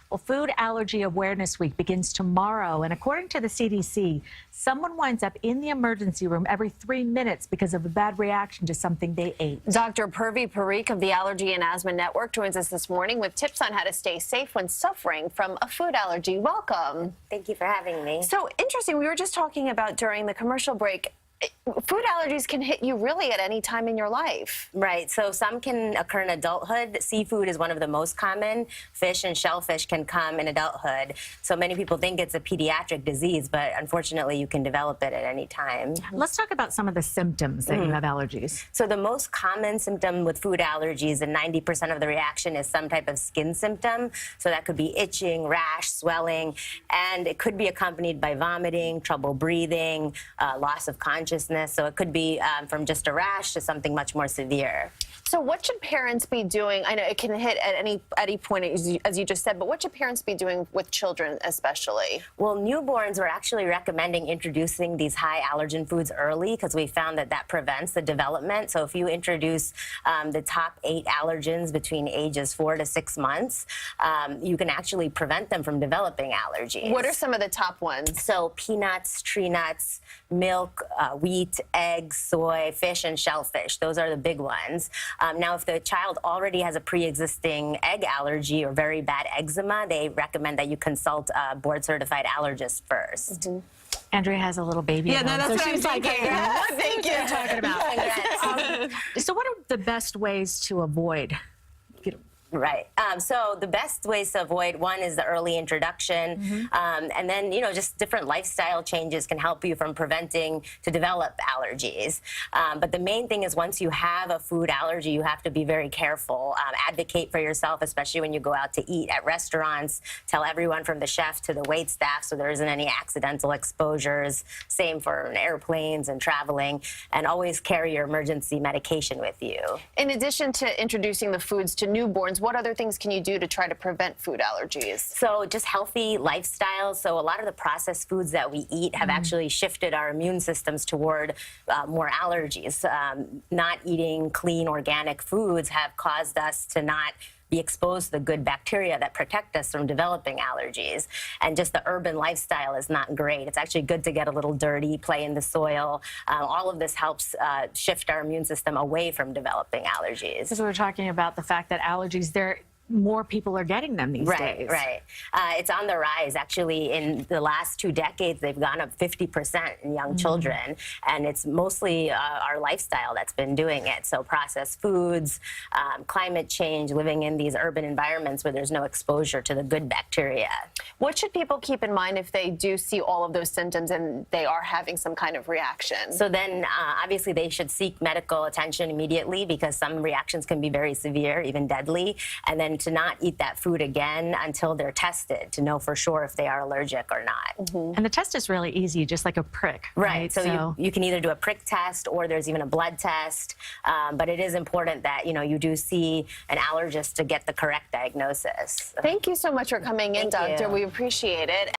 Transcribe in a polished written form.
Well, Food Allergy Awareness Week begins tomorrow, and according to the CDC, someone winds up in the emergency room every 3 minutes because of a bad reaction to something they ate. Dr. Purvi Parikh of the Allergy and Asthma Network joins us this morning with tips on how to stay safe when suffering from a food allergy. Welcome. Thank you for having me. So interesting. We were just talking about during the commercial break, food allergies can hit you really at any time in your life. Right. So some can occur in adulthood. Seafood is one of the most common. Fish and shellfish can come in adulthood. So many people think it's a pediatric disease, but unfortunately you can develop it at any time. Let's talk about some of the symptoms that you have allergies. So the most common symptom with food allergies, and 90% of the reaction, is some type of skin symptom. So that could be itching, rash, swelling, and it could be accompanied by vomiting, trouble breathing, loss of consciousness. So it could be from just a rash to something much more severe. So what should parents be doing? I know it can hit at any point, as you just said, but what should parents be doing with children especially? Well, newborns, we're actually recommending introducing these high allergen foods early because we found that that prevents the development. So if you introduce the top 8 allergens between ages 4 to 6 months, you can actually prevent them from developing allergies. What are some of the top ones? So peanuts, tree nuts, milk, wheat, eggs, soy, fish, and shellfish. Those are the big ones. Now, if the child already has a pre-existing egg allergy or very bad eczema, they recommend that you consult a board-certified allergist first. Andrea has a little baby. Yeah, no, that's what I'm like, thinking. Thank you. What talking about. So what are the best ways to avoid? Right. So the best ways to avoid, one is the early introduction. And then, you know, just different lifestyle changes can help you from preventing to develop allergies. But the main thing is once you have a food allergy, you have to be very careful. Advocate for yourself, especially when you go out to eat at restaurants. Tell everyone from the chef to the wait staff so there isn't any accidental exposures. Same for airplanes and traveling. And always carry your emergency medication with you. In addition to introducing the foods to newborns, what other things can you do to try to prevent food allergies? So just healthy lifestyles. So a lot of the processed foods that we eat have actually shifted our immune systems toward more allergies. Not eating clean organic foods have caused us to not be exposed to the good bacteria that protect us from developing allergies. And just the urban lifestyle is not great. It's actually good to get a little dirty, play in the soil. All of this helps shift our immune system away from developing allergies. Because we were talking about the fact that allergies, more people are getting them these days. Right. It's on the rise. Actually, in the last 2 decades, they've gone up 50% in young children. And it's mostly our lifestyle that's been doing it. So processed foods, climate change, living in these urban environments where there's no exposure to the good bacteria. What should people keep in mind if they do see all of those symptoms and they are having some kind of reaction? So then, obviously, they should seek medical attention immediately because some reactions can be very severe, even deadly. And then to not eat that food again until they're tested to know for sure if they are allergic or not. And the test is really easy, just like a prick. Right. So you can either do a prick test or there's even a blood test. But it is important that, you know, you do see an allergist to get the correct diagnosis. Thank you so much for coming in, Thank Doctor. you. We appreciate it.